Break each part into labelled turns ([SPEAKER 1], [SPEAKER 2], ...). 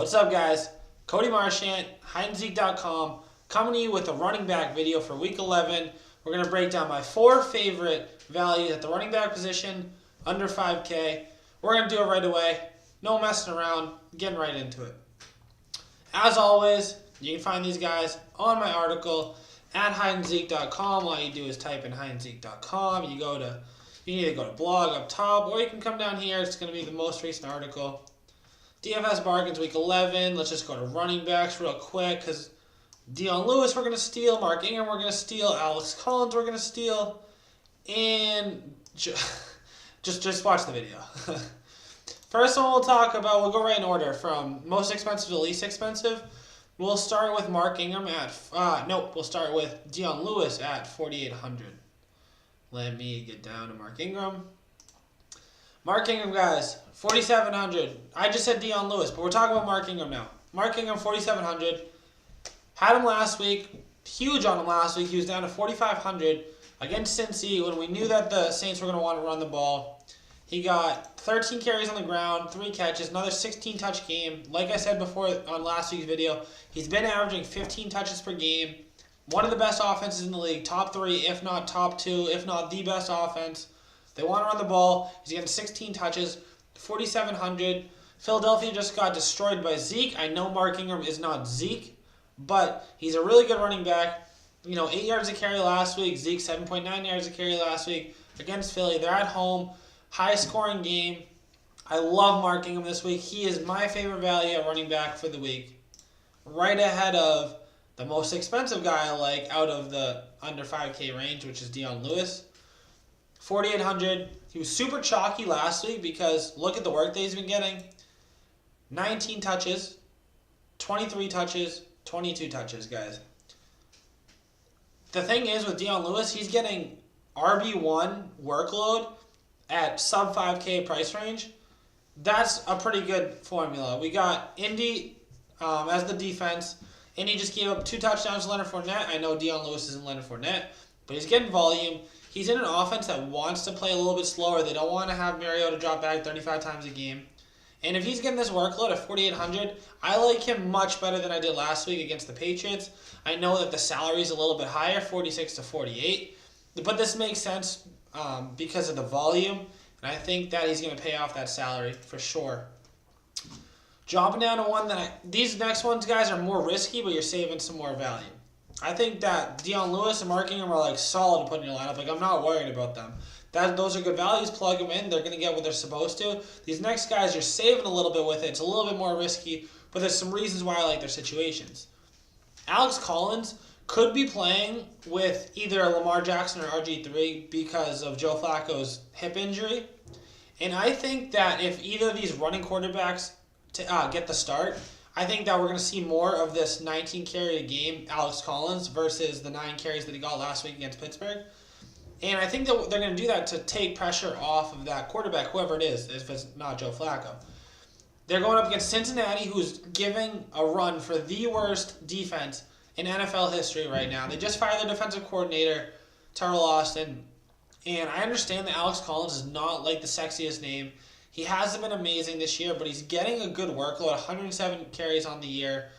[SPEAKER 1] What's up, guys? Cody Marchant, HydeAndZeke.com, coming to you with a running back video for Week 11. We're going to break down my 4 favorite values at the running back position, under 5K. We're going to do it right away. No messing around, getting right into it. As always, you can find these guys on my article at HydeAndZeke.com. All you do is type in HydeAndZeke.com. You can either go to blog up top, or you can come down here. It's going to be the most recent article. DFS bargains week 11. Let's just go to running backs real quick because Dion Lewis we're going to steal, Mark Ingram we're going to steal, Alex Collins we're going to steal, and just watch the video. First one we'll go right in order from most expensive to least expensive. We'll start with Mark Ingram we'll start with Dion Lewis at 4,800. Let me get down to Mark Ingram. Mark Ingram, guys, 4,700. I just said Dion Lewis, but we're talking about Mark Ingram now. Mark Ingram, 4,700. Had him last week. Huge on him last week. He was down to 4,500 against Cincy when we knew that the Saints were going to want to run the ball. He got 13 carries on the ground, 3 catches, another 16-touch game. Like I said before on last week's video, he's been averaging 15 touches per game. One of the best offenses in the league, top 3, if not top 2, if not the best offense. They want to run the ball. He's getting 16 touches, 4,700. Philadelphia just got destroyed by Zeke. I know Mark Ingram is not Zeke, but he's a really good running back. 8 yards a carry last week. Zeke, 7.9 yards a carry last week against Philly. They're at home. High-scoring game. I love Mark Ingram this week. He is my favorite value at running back for the week. Right ahead of the most expensive guy I like out of the under 5K range, which is Dion Lewis. 4,800. He was super chalky last week because look at the work that he's been getting. 19 touches, 23 touches, 22 touches, guys. The thing is with Dion Lewis, he's getting RB1 workload at sub 5K price range. That's a pretty good formula. We got Indy as the defense. Indy just gave up 2 touchdowns to Leonard Fournette. I know Dion Lewis isn't Leonard Fournette, but he's getting volume. He's in an offense that wants to play a little bit slower. They don't want to have Mariota drop back 35 times a game. And if he's getting this workload at 4,800, I like him much better than I did last week against the Patriots. I know that the salary is a little bit higher, 46 to 48. But this makes sense because of the volume. And I think that he's going to pay off that salary for sure. Dropping down to one these next ones, guys, are more risky, but you're saving some more value. I think that Dion Lewis and Mark Ingram are solid to put in your lineup. I'm not worried about them. Those are good values. Plug them in. They're going to get what they're supposed to. These next guys, you're saving a little bit with it. It's a little bit more risky, but there's some reasons why I like their situations. Alex Collins could be playing with either Lamar Jackson or RG3 because of Joe Flacco's hip injury. And I think that if either of these running quarterbacks get the start, I think that we're going to see more of this 19 carry a game Alex Collins versus the 9 carries that he got last week against Pittsburgh. And I think that they're going to do that to take pressure off of that quarterback, whoever it is, if it's not Joe Flacco. They're going up against Cincinnati, who's giving a run for the worst defense in NFL history right now. They just fired their defensive coordinator, Terrell Austin. And I understand that Alex Collins is not the sexiest name. He hasn't been amazing this year, but he's getting a good workload, 107 carries on the year,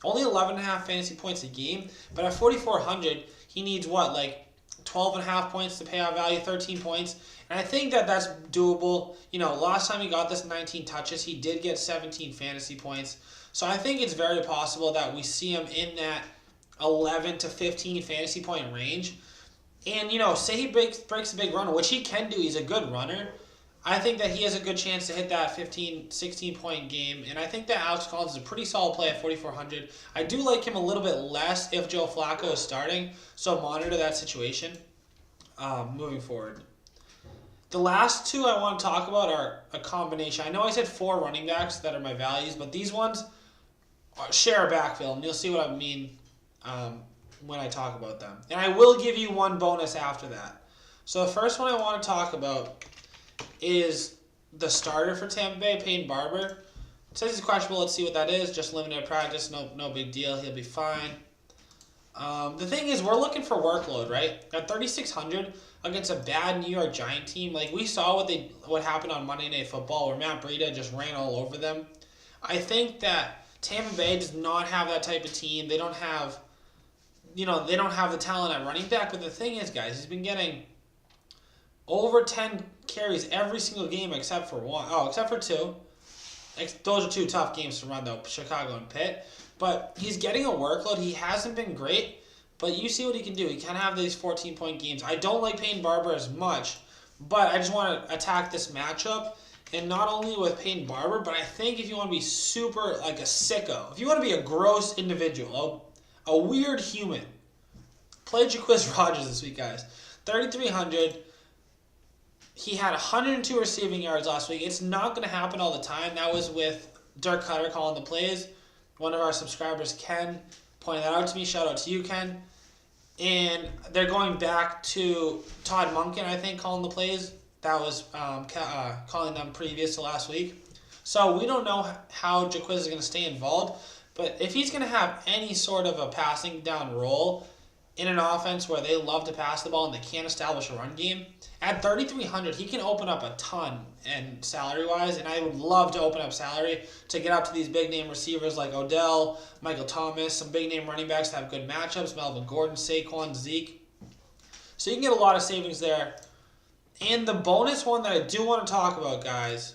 [SPEAKER 1] only 11.5 fantasy points a game. But at 4,400, he needs 12.5 points to pay out value, 13 points. And I think that that's doable. Last time he got this 19 touches, he did get 17 fantasy points. So I think it's very possible that we see him in that 11 to 15 fantasy point range. And, say he breaks a big run, which he can do. He's a good runner. I think that he has a good chance to hit that 15, 16-point game. And I think that Alex Collins is a pretty solid play at 4,400. I do like him a little bit less if Joe Flacco is starting. So monitor that situation moving forward. The last 2 I want to talk about are a combination. I know I said 4 running backs that are my values, but these ones share a backfield. And you'll see what I mean when I talk about them. And I will give you one bonus after that. So the first one I want to talk about is the starter for Tampa Bay, Peyton Barber. It says he's questionable. Let's see what that is. Just limited practice. No big deal. He'll be fine. The thing is, we're looking for workload, right? At 3,600 against a bad New York Giant team, we saw what happened on Monday Night Football where Matt Breida just ran all over them. I think that Tampa Bay does not have that type of team. They don't have, they don't have the talent at running back. But the thing is, guys, he's been getting over 10 carries every single game except for one. Oh, except for two. Those are two tough games to run, though, Chicago and Pitt. But he's getting a workload. He hasn't been great, but you see what he can do. He can have these 14-point games. I don't like Peyton Barber as much, but I just want to attack this matchup. And not only with Peyton Barber, but I think if you want to be super, like a sicko, if you want to be a gross individual, a weird human, play Jaquiz Rogers this week, guys. 3,300. He had 102 receiving yards last week. It's not going to happen all the time. That was with Dirk Cutter calling the plays. One of our subscribers, Ken, pointed that out to me. Shout out to you, Ken. And they're going back to Todd Monken, I think, calling the plays. That was calling them previous to last week. So we don't know how Jaquiz is going to stay involved. But if he's going to have any sort of a passing down role in an offense where they love to pass the ball and they can't establish a run game, at 3,300, he can open up a ton and salary-wise, and I would love to open up salary to get up to these big-name receivers like Odell, Michael Thomas, some big-name running backs that have good matchups, Melvin Gordon, Saquon, Zeke. So you can get a lot of savings there. And the bonus one that I do want to talk about, guys,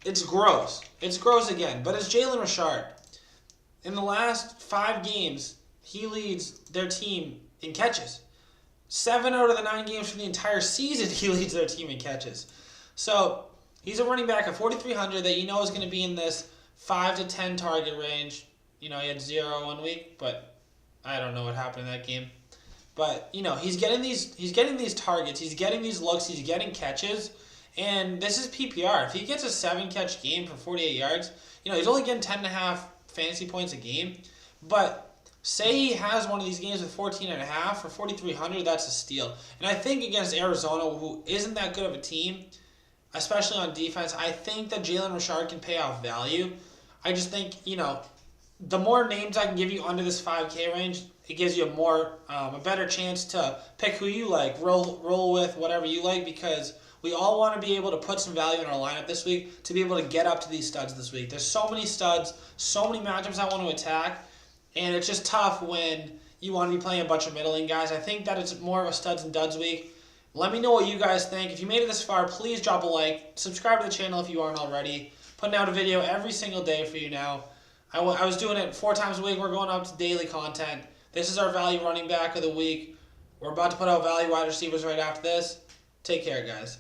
[SPEAKER 1] it's gross. It's gross again, but it's Jalen Richard. In the last 5 games, he leads their team in catches. 7 out of the 9 games for the entire season, he leads their team in catches. So he's a running back at 4,300 that you know is going to be in this 5 to 10 target range. He had 0 one week, but I don't know what happened in that game. But he's getting these targets, he's getting these looks, he's getting catches, and this is PPR. If he gets a 7-catch game for 48 yards, he's only getting 10.5 fantasy points a game. But say he has one of these games with 14.5 for 4,300, that's a steal. And I think against Arizona, who isn't that good of a team, especially on defense, I think that Jalen Richard can pay off value. I just think, the more names I can give you under this 5K range, it gives you a better chance to pick who you like, roll with whatever you like, because we all want to be able to put some value in our lineup this week to be able to get up to these studs this week. There's so many studs, so many matchups I want to attack, and it's just tough when you want to be playing a bunch of middling guys. I think that it's more of a studs and duds week. Let me know what you guys think. If you made it this far, please drop a like. Subscribe to the channel if you aren't already. Putting out a video every single day for you now. I was doing it 4 times a week. We're going up to daily content. This is our value running back of the week. We're about to put out value wide receivers right after this. Take care, guys.